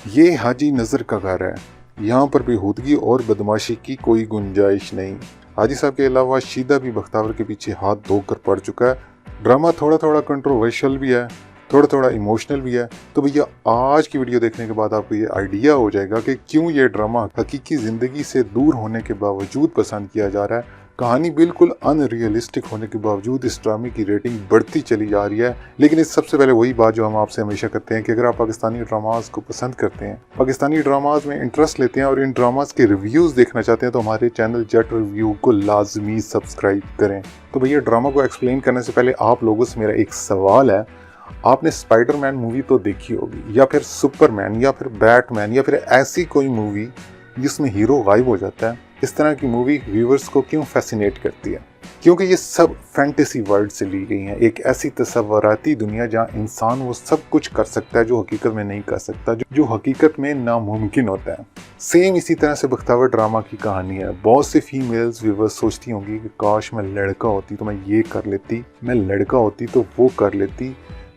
ये हाजी नज़र का घर है। यहाँ पर बेहूदगी और बदमाशी की कोई गुंजाइश नहीं। हाजी साहब के अलावा शीदा भी बख्तावर के पीछे हाथ धोकर पड़ चुका है। ड्रामा थोड़ा थोड़ा कंट्रोवर्शियल भी है, थोड़ा थोड़ा इमोशनल भी है। तो भैया आज की वीडियो देखने के बाद आपको ये आइडिया हो जाएगा कि क्यों ये ड्रामा हकीकी ज़िंदगी से दूर होने के बावजूद पसंद किया जा रहा है। कहानी बिल्कुल अनरियलिस्टिक होने के बावजूद इस ड्रामे की रेटिंग बढ़ती चली जा रही है। लेकिन इस सबसे पहले वही बात जो हम आपसे हमेशा करते हैं कि अगर आप पाकिस्तानी ड्रामाज को पसंद करते हैं, पाकिस्तानी ड्रामाज में इंटरेस्ट लेते हैं और इन ड्रामाज के रिव्यूज़ देखना चाहते हैं, तो हमारे चैनल जट रिव्यू को लाजमी सब्सक्राइब करें। तो भैया ड्रामा को एक्सप्लेन करने से पहले आप लोगों से मेरा एक सवाल है। आपने स्पाइडरमैन मूवी तो देखी होगी, या फिर सुपरमैन, या फिर बैटमैन, या फिर ऐसी कोई मूवी जिसमें हीरो गायब हो जाता है। इस तरह की मूवी व्यूवर्स को क्यों फैसिनेट करती है? क्योंकि ये सब फैंटेसी वर्ल्ड से ली गई हैं। एक ऐसी तस्वराती दुनिया जहाँ इंसान वो सब कुछ कर सकता है जो हकीकत में नहीं कर सकता, जो हकीकत में नामुमकिन होता है। सेम इसी तरह से बख्तावर ड्रामा की कहानी है। बहुत सी फीमेल्स व्यूवर्स सोचती होंगी कि काश मैं लड़का होती तो मैं ये कर लेती, मैं लड़का होती तो वो कर लेती,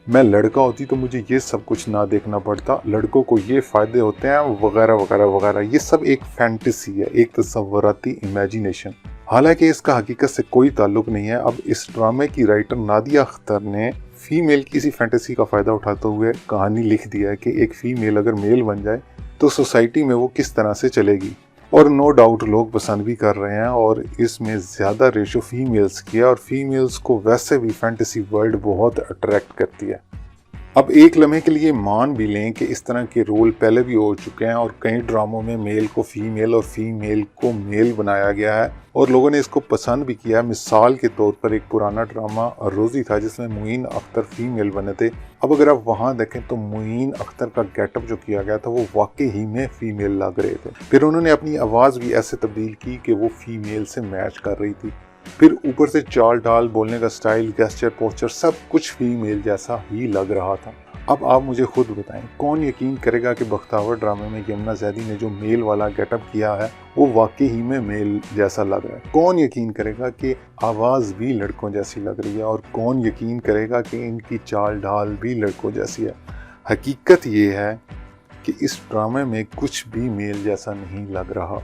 मैं लड़का होती तो मुझे ये सब कुछ ना देखना पड़ता, लड़कों को ये फ़ायदे होते हैं, वगैरह वगैरह वगैरह। ये सब एक फैंटेसी है, एक तस्वुराती इमेजिनेशन। हालांकि इसका हकीकत से कोई ताल्लुक नहीं है। अब इस ड्रामे की राइटर नादिया अख्तर ने फीमेल की इसी फैंटेसी का फ़ायदा उठाते हुए कहानी लिख दिया है कि एक फ़ीमेल अगर मेल बन जाए तो सोसाइटी में वो किस तरह से चलेगी। और नो डाउट लोग पसंद भी कर रहे हैं, और इसमें ज़्यादा रेशो फीमेल्स की है, और फीमेल्स को वैसे भी फैंटेसी वर्ल्ड बहुत अट्रैक्ट करती है। अब एक लम्हे के लिए मान भी लें कि इस तरह के रोल पहले भी हो चुके हैं, और कई ड्रामों में मेल को फीमेल और फीमेल को मेल बनाया गया है और लोगों ने इसको पसंद भी किया है। मिसाल के तौर पर एक पुराना ड्रामा रोज़ी था जिसमें मुईन अख्तर फीमेल बने थे। अब अगर आप वहाँ देखें तो मुईन अख्तर का गेटअप जो किया गया था वो वाकई ही में फीमेल लग रहे थे। फिर उन्होंने अपनी आवाज़ भी ऐसे तब्दील की कि वो फीमेल से मैच कर रही थी। फिर ऊपर से चाल ढाल, बोलने का स्टाइल, गेस्चर, पोस्चर सब कुछ फीमेल जैसा ही लग रहा था। अब आप मुझे खुद बताएं, कौन यकीन करेगा कि बख्तावर ड्रामे में यमुना जैदी ने जो मेल वाला गेटअप किया है वो वाकई ही में मेल जैसा लग रहा है? कौन यकीन करेगा कि आवाज़ भी लड़कों जैसी लग रही है? और कौन यकीन करेगा कि इनकी चाल ढाल भी लड़कों जैसी है? हकीकत ये है कि इस ड्रामे में कुछ भी मेल जैसा नहीं लग रहा।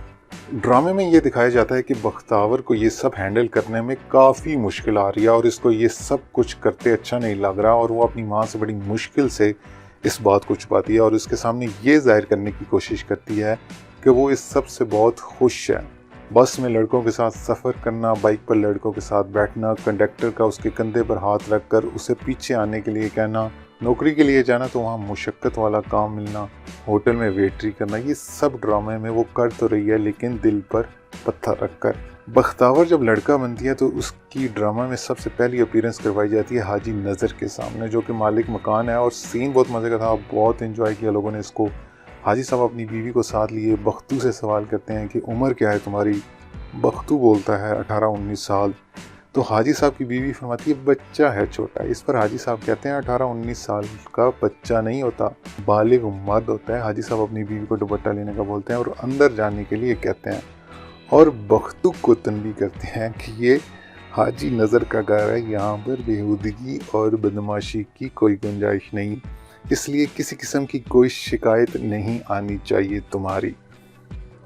ड्रामे में ये दिखाया जाता है कि बख्तावर को ये सब हैंडल करने में काफ़ी मुश्किल आ रही है और इसको ये सब कुछ करते अच्छा नहीं लग रहा, और वो अपनी माँ से बड़ी मुश्किल से इस बात को छुपाती है और उसके सामने ये जाहिर करने की कोशिश करती है कि वो इस सब से बहुत खुश है। बस में लड़कों के साथ सफ़र करना, बाइक पर लड़कों के साथ बैठना, कंडक्टर का उसके कंधे पर हाथ रख कर उसे पीछे आने के लिए कहना, नौकरी के लिए जाना तो वहाँ मुशक्क़त वाला काम मिलना, होटल में वेटरी करना, ये सब ड्रामे में वो कर तो रही है लेकिन दिल पर पत्थर रख कर। बख्तावर जब लड़का बनती है तो उसकी ड्रामा में सबसे पहली अपीयरेंस करवाई जाती है हाजी नज़र के सामने, जो कि मालिक मकान है। और सीन बहुत मज़े का था, बहुत इन्जॉय किया लोगों ने इसको। हाजी साहब अपनी बीवी को साथ लिए बख्तू से सवाल करते हैं कि उम्र क्या है तुम्हारी? बख्तू बोलता है 18-19 साल। तो हाजी साहब की बीवी फरमाती है बच्चा है छोटा। इस पर हाजी साहब कहते हैं 18-19 साल का बच्चा नहीं होता, बालिग मर्द होता है। हाजी साहब अपनी बीवी को दुपट्टा लेने का बोलते हैं और अंदर जाने के लिए कहते हैं, और बख्तू को तनबीह करते हैं कि ये हाजी नज़र का घर है, यहाँ पर बेहूदगी और बदमाशी की कोई गुंजाइश नहीं, इसलिए किसी किस्म की कोई शिकायत नहीं आनी चाहिए तुम्हारी।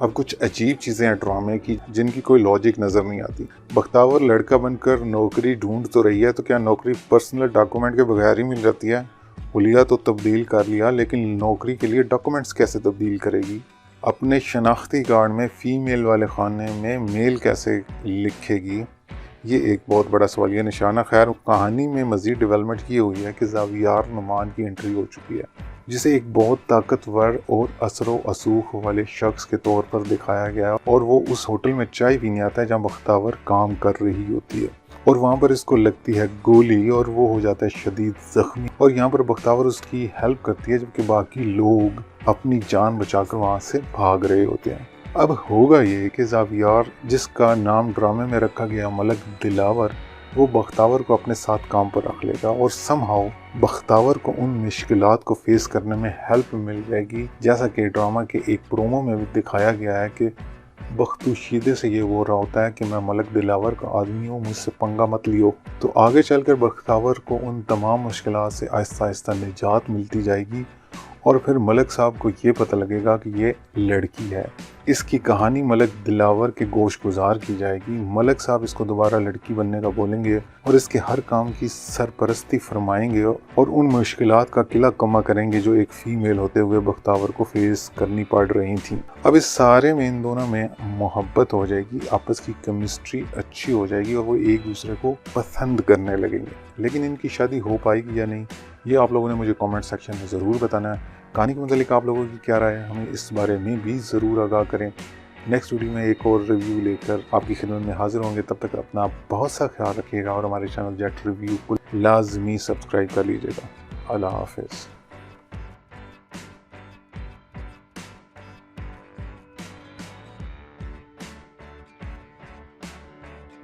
अब कुछ अजीब चीज़ें हैं ड्रामे की जिनकी कोई लॉजिक नज़र नहीं आती। बख्तावर लड़का बनकर नौकरी ढूंढ तो रही है, तो क्या नौकरी पर्सनल डॉक्यूमेंट के बगैर ही मिल जाती है? हुलिया तो तब्दील कर लिया, लेकिन नौकरी के लिए डॉक्यूमेंट्स कैसे तब्दील करेगी? अपने शनाख्ती कार्ड में फ़ीमेल वाले खाने में मेल कैसे लिखेगी? ये एक बहुत बड़ा सवालिया निशान है। खैर, कहानी में मज़ीद डेवलपमेंट ये हुई है कि ज़ावियार नुमान की एंट्री हो चुकी है, जिसे एक बहुत ताकतवर और असरो असूख वाले शख्स के तौर पर दिखाया गया है, और वो उस होटल में चाय पीने आता है जहाँ बख्तावर काम कर रही होती है, और वहाँ पर इसको लगती है गोली और वो हो जाता है शदीद ज़ख्मी। और यहाँ पर बख्तावर उसकी हेल्प करती है, जबकि बाकी लोग अपनी जान बचाकर वहाँ से भाग रहे होते हैं। अब होगा ये कि ज़ावियार, जिसका नाम ड्रामे में रखा गया मलक दिलावर, वो बख्तावर को अपने साथ काम पर रख लेगा और समहाउ बख्तावर को उन मुश्किलात को फेस करने में हेल्प मिल जाएगी। जैसा कि ड्रामा के एक प्रोमो में भी दिखाया गया है कि बख्तू शीदे से ये बोल रहा होता है कि मैं मलक दिलावर का आदमी हूँ, मुझसे पंगा मत लियो। तो आगे चलकर बख्तावर को उन तमाम मुश्किलात से आहिस्ता आहिस्ता निजात मिलती जाएगी और फिर मलिक साहब को ये पता लगेगा कि ये लड़की है। इसकी कहानी मलिक दिलावर के गोश गुजार की जाएगी। मलिक साहब इसको दोबारा लड़की बनने का बोलेंगे और इसके हर काम की सरपरस्ती फरमाएंगे और उन मुश्किलात का किला कमा करेंगे जो एक फीमेल होते हुए बख्तावर को फेस करनी पड़ रही थी। अब इस सारे में इन दोनों में मोहब्बत हो जाएगी, आपस की केमिस्ट्री अच्छी हो जाएगी और वो एक दूसरे को पसंद करने लगेंगे। लेकिन इनकी शादी हो पाएगी या नहीं, ये आप लोगों ने मुझे कमेंट सेक्शन में ज़रूर बताना है। कहानी के मतलब आप लोगों की क्या राय है, हमें इस बारे में भी ज़रूर आगाह करें। नेक्स्ट वीडियो में एक और रिव्यू लेकर आपकी खिदमत में हाजिर होंगे। तब तक अपना बहुत सा ख्याल रखिएगा और हमारे चैनल जेट रिव्यू को लाजमी सब्सक्राइब कर लीजिएगा। अल्लाह हाफिज़।